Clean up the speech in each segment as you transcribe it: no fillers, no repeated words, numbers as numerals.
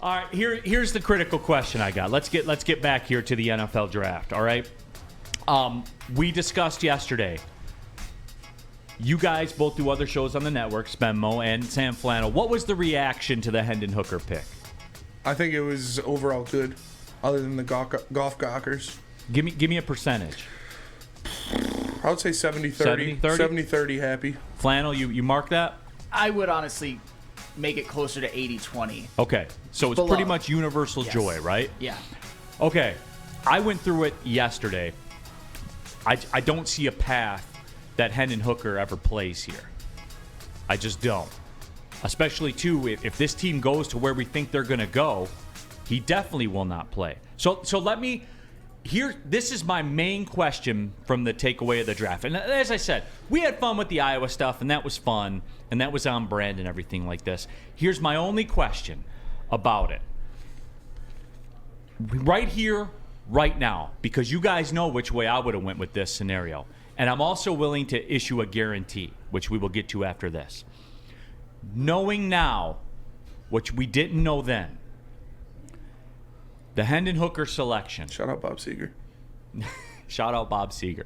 All right, here's the critical question I got. Let's get back here to the NFL draft, all right? We discussed yesterday. You guys both do other shows on the network, Spenmo and Sam Flannel. What was the reaction to the Hendon Hooker pick? I think it was overall good, other than the golf gawkers. Give me a percentage. I would say 70-30. 70-30 happy. Flannel, you mark that? I would honestly make it closer to 80-20. Okay, so it's pretty much universal joy, right? Yeah. Okay, I went through it yesterday. I don't see a path that Hendon Hooker ever plays here. I just don't. Especially, too, if this team goes to where we think they're going to go, he definitely will not play. So let me... This is my main question from the takeaway of the draft. And as I said, we had fun with the Iowa stuff, and that was fun, and that was on brand and everything like this. Here's my only question about it. Right here, right now, because you guys know which way I would have went with this scenario. And I'm also willing to issue a guarantee, which we will get to after this. Knowing now, which we didn't know then, the Hendon Hooker selection. Shout out Bob Seger. Shout out Bob Seger.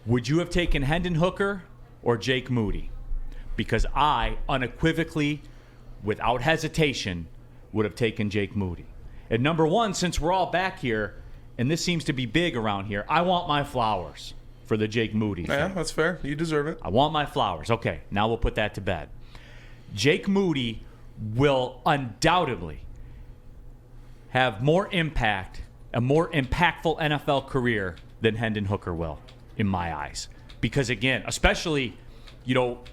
Would you have taken Hendon Hooker or Jake Moody? Because I, unequivocally, without hesitation, would have taken Jake Moody. And number one, since we're all back here, and this seems to be big around here, I want my flowers for the Jake Moody thing. Yeah, that's fair. You deserve it. I want my flowers. Okay, now we'll put that to bed. Jake Moody will undoubtedly have more impact, a more impactful NFL career than Hendon Hooker will, in my eyes. Because, again, especially,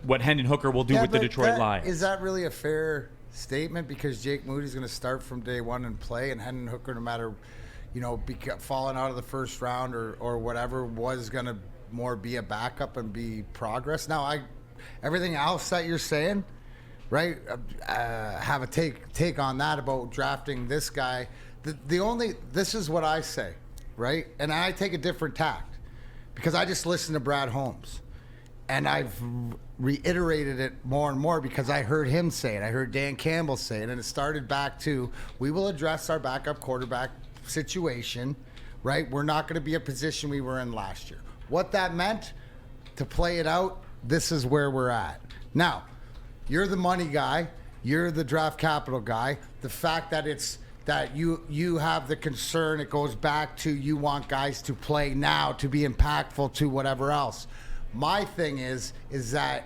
what Hendon Hooker will do with the Detroit Lions. Is that really a fair statement? Because Jake Moody's going to start from day one and play, and Hendon Hooker, no matter, falling out of the first round or whatever, was going to more be a backup and be progress. Now, everything else that you're saying, right, have a take on that about drafting this guy. This is what I say, right? And I take a different tact because I just listened to Brad Holmes. And I've reiterated it more and more because I heard him say it. I heard Dan Campbell say it. And it started back to, we will address our backup quarterback situation, right? We're not going to be a position we were in last year. What that meant, to play it out, this is where we're at. Now, you're the money guy. You're the draft capital guy. The fact that you have the concern, it goes back to you want guys to play now to be impactful to whatever else. My thing is that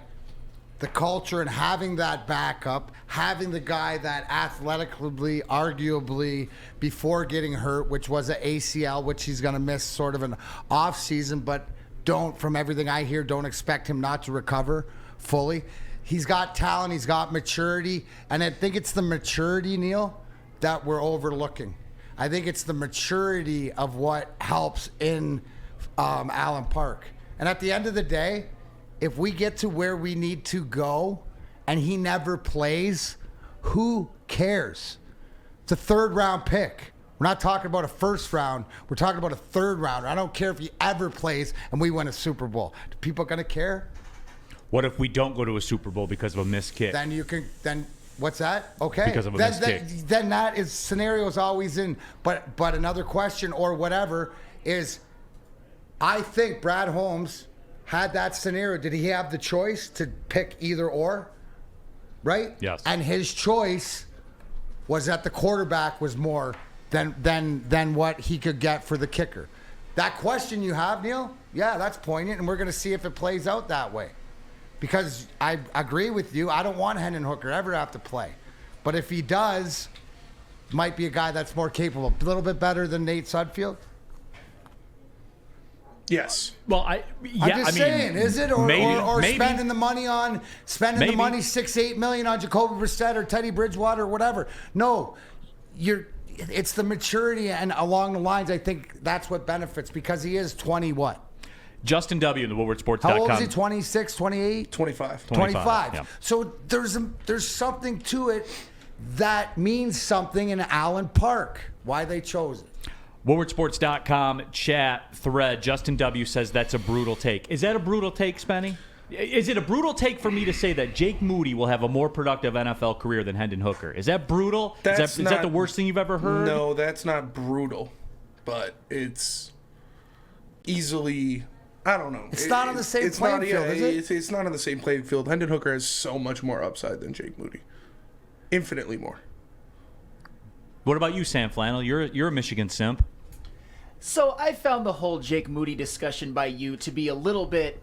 the culture and having that backup, having the guy that athletically, arguably, before getting hurt, which was an ACL, which he's going to miss sort of an off season, but from everything I hear, don't expect him not to recover fully. He's got talent, he's got maturity, and I think it's the maturity, Neal, that we're overlooking. I think it's the maturity of what helps in Allen Park. And at the end of the day, if we get to where we need to go and he never plays, who cares? It's a third-round pick. We're not talking about a first round. We're talking about a third rounder. I don't care if he ever plays and we win a Super Bowl. Do people going to care? What if we don't go to a Super Bowl because of a missed kick? Then what's that? Okay. Because of a missed kick. Then that is scenarios always in. But another question or whatever is, I think Brad Holmes had that scenario. Did he have the choice to pick either or? Right? Yes. And his choice was that the quarterback was more than what he could get for the kicker. That question you have, Neal, yeah, that's poignant, and we're going to see if it plays out that way. Because I agree with you. I don't want Hendon Hooker ever to have to play. But if he does, might be a guy that's more capable. A little bit better than Nate Sudfeld? Yes. Well, I'm just saying, is it? Or maybe. Spending the money the money, $6-8 million on Jacoby Brissett or Teddy Bridgewater or whatever. No, it's the maturity, and along the lines, I think that's what benefits, because he is 20 what? Justin W. the WoodwardSports.com. How old is he? 26, 28? 25. 25. Yeah. So there's something to it that means something in Allen Park, why they chose it. WoodwardSports.com chat thread. Justin W. says that's a brutal take. Is that a brutal take, Spenny? Is it a brutal take for me to say that Jake Moody will have a more productive NFL career than Hendon Hooker? Is that brutal? Is that the worst thing you've ever heard? No, that's not brutal, but it's easily. I don't know. It's not on the same playing field, is it? It's not on the same playing field. Hendon Hooker has so much more upside than Jake Moody, infinitely more. What about you, Sam Flannel? You're a Michigan simp. So I found the whole Jake Moody discussion by you to be a little bit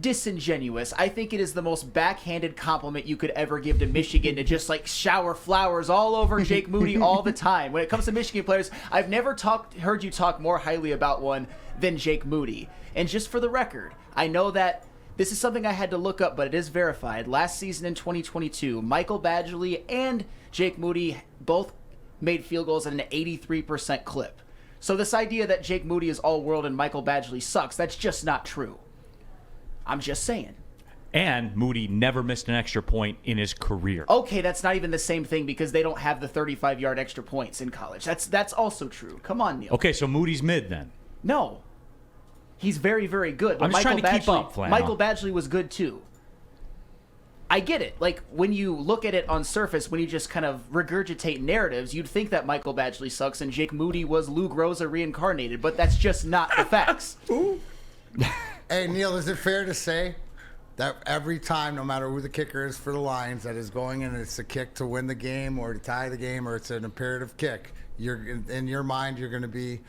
disingenuous. I think it is the most backhanded compliment you could ever give to Michigan, to just like shower flowers all over Jake Moody all the time. When it comes to Michigan players, I've never heard you talk more highly about one than Jake Moody. And just for the record, I know that this is something I had to look up, but it is verified. Last season in 2022, Michael Badgley and Jake Moody both made field goals at an 83% clip. So this idea that Jake Moody is all-world and Michael Badgley sucks, that's just not true. I'm just saying. And Moody never missed an extra point in his career. Okay, that's not even the same thing because they don't have the 35-yard extra points in college. That's also true. Come on, Neal. Okay, so Moody's mid then. No. He's very, very good. But I'm just trying to keep up, Flannel. Michael Badgley was good too. I get it. Like, when you look at it on surface, when you just kind of regurgitate narratives, you'd think that Michael Badgley sucks and Jake Moody was Lou Groza reincarnated, but that's just not the facts. Hey, Neal, is it fair to say that every time, no matter who the kicker is for the Lions, that is going in, it's a kick to win the game or to tie the game, or it's an imperative kick, you're in your mind, you're going to be,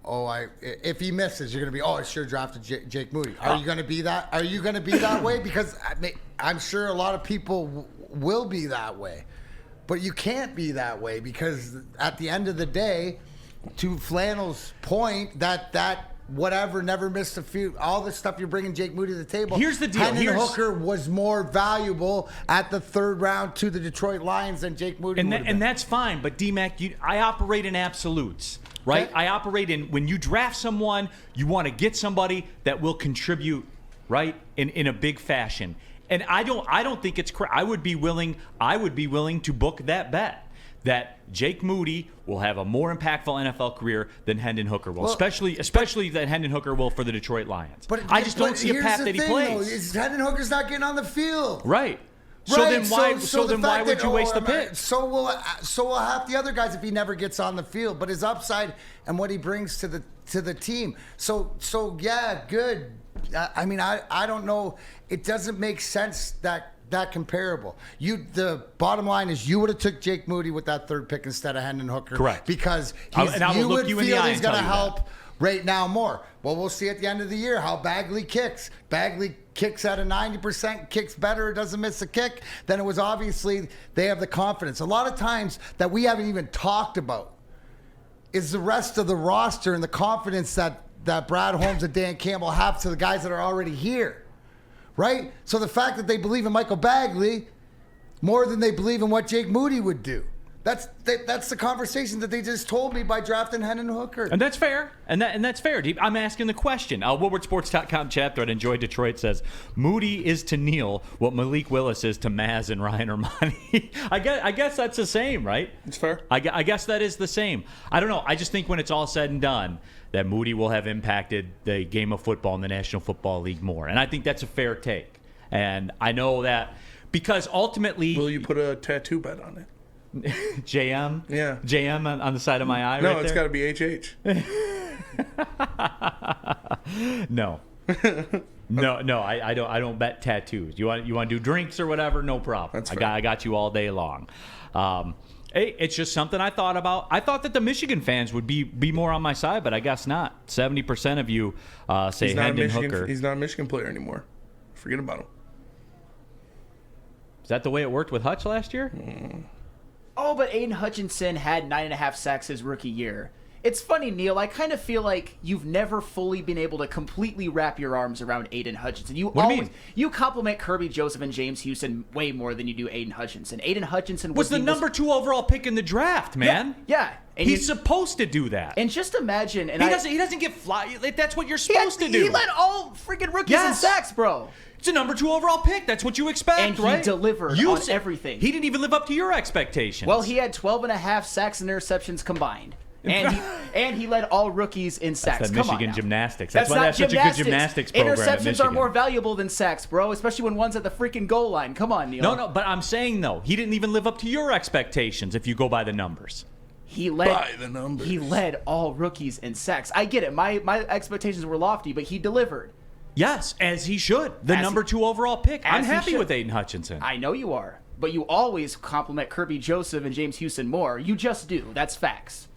if he misses, you're going to be, I should have drafted Jake Moody. Are you going to be that? Are you going to be that way? Because I'm sure a lot of people will be that way, but you can't be that way because at the end of the day, to Flannel's point, that whatever, never missed a few, all the stuff you're bringing Jake Moody to the table. Here's the deal. Hendon Hooker was more valuable at the third round to the Detroit Lions than Jake Moody would have been. And that's fine, but D-Mac, I operate in absolutes, right? Okay. I operate in, when you draft someone, you want to get somebody that will contribute, right, in a big fashion. And I don't think it's I would be willing to book that bet that Jake Moody will have a more impactful NFL career thanHendon Hooker will, especially that Hendon Hooker will for the Detroit Lions. But I just don't see a path that he plays. Hendon Hooker's not getting on the field. Right. So then why would you waste the pick? So will half the other guys if he never gets on the field. But his upside and what he brings to the team. So yeah, good. I mean, I don't know. It doesn't make sense that comparable. The bottom line is you would have took Jake Moody with that third pick instead of Hendon Hooker. Correct. Because you would feel he's going to help right now more. Well, we'll see at the end of the year how Badgley kicks. Badgley kicks at a 90%, kicks better, doesn't miss a kick. Then it was obviously they have the confidence. A lot of times that we haven't even talked about is the rest of the roster and the confidence that Brad Holmes and Dan Campbell have to the guys that are already here. Right? So the fact that they believe in Michael Badgley more than they believe in what Jake Moody would do. That's the conversation that they just told me by drafting Hendon Hooker. And that's fair. And that's fair. I'm asking the question. WoodwardSports.com chat thread Enjoy Detroit says, Moody is to Neal what Malik Willis is to Maz and Ryan Ermanni. I guess that's the same, right? It's fair. I guess that is the same. I don't know. I just think when it's all said and done, that Moody will have impacted the game of football in the National Football League more. And I think that's a fair take. And I know that because ultimately... Will you put a tattoo bet on it? JM? Yeah. JM on the side of my eye no, right there? It's got to be HH. No. No, I don't bet tattoos. You want to do drinks or whatever? No problem. That's fair. I got you all day long. Hey, it's just something I thought about. I thought that the Michigan fans would be more on my side, but I guess not. 70% of you say Hendon Hooker. He's not a Michigan player anymore. Forget about him. Is that the way it worked with Hutch last year? Oh, but Aiden Hutchinson had 9.5 sacks his rookie year. It's funny, Neal. I kind of feel like you've never fully been able to completely wrap your arms around Aiden Hutchinson. What do you mean? You compliment Kirby Joseph and James Houston way more than you do Aiden Hutchinson. Aiden Hutchinson was the number 2 overall pick in the draft, man. Yeah. And he's supposed to do that. And just imagine, he doesn't get fly. That's what you're supposed to do. He led all freaking rookies in sacks, bro. It's a number 2 overall pick. That's what you expect, and right? he delivered on everything. He didn't even live up to your expectations. Well, he had 12.5 sacks and interceptions combined. And he led all rookies in sacks. That's that Come on Michigan now. gymnastics. That's why not that's such a good gymnastics program at Interceptions Michigan. are more valuable than sacks, bro, especially when one's at the freaking goal line. Come on, Neal. No, but I'm saying, though, he didn't even live up to your expectations if you go by the numbers. He led By the numbers. He led all rookies in sacks. I get it. My expectations were lofty, but he delivered. Yes, as he should. The As number he- 2 overall pick. I'm as he happy should. with Aiden Hutchinson. I know you are, but you always compliment Kirby Joseph and James Houston more. You just do. That's facts.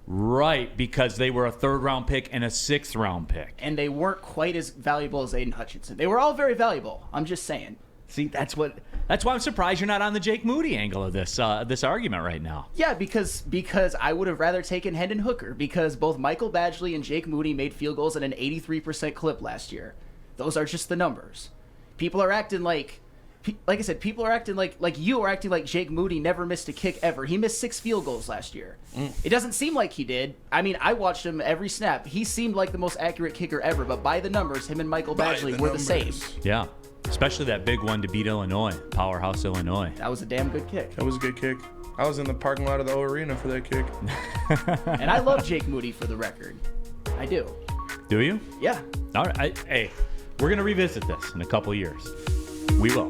Right, because they were a 3rd-round pick and a 6th-round pick. And they weren't quite as valuable as Aiden Hutchinson. They were all very valuable. I'm just saying. See, that's why I'm surprised you're not on the Jake Moody angle of this argument right now. Yeah, because I would have rather taken Hendon Hooker because both Michael Badgley and Jake Moody made field goals at an 83% clip last year. Those are just the numbers. People are acting like I said, people are acting like you are acting like Jake Moody never missed a kick ever. He missed 6 field goals last year. It doesn't seem like he did. I mean, I watched him every snap. He seemed like the most accurate kicker ever, but by the numbers, him and Michael Badgley were the same. Yeah, especially that big one to beat Illinois, powerhouse Illinois. That was a damn good kick. That was a good kick. I was in the parking lot of the O Arena for that kick. And I love Jake Moody for the record. I do. Do you? Yeah. All right. Hey, we're going to revisit this in a couple years. We will.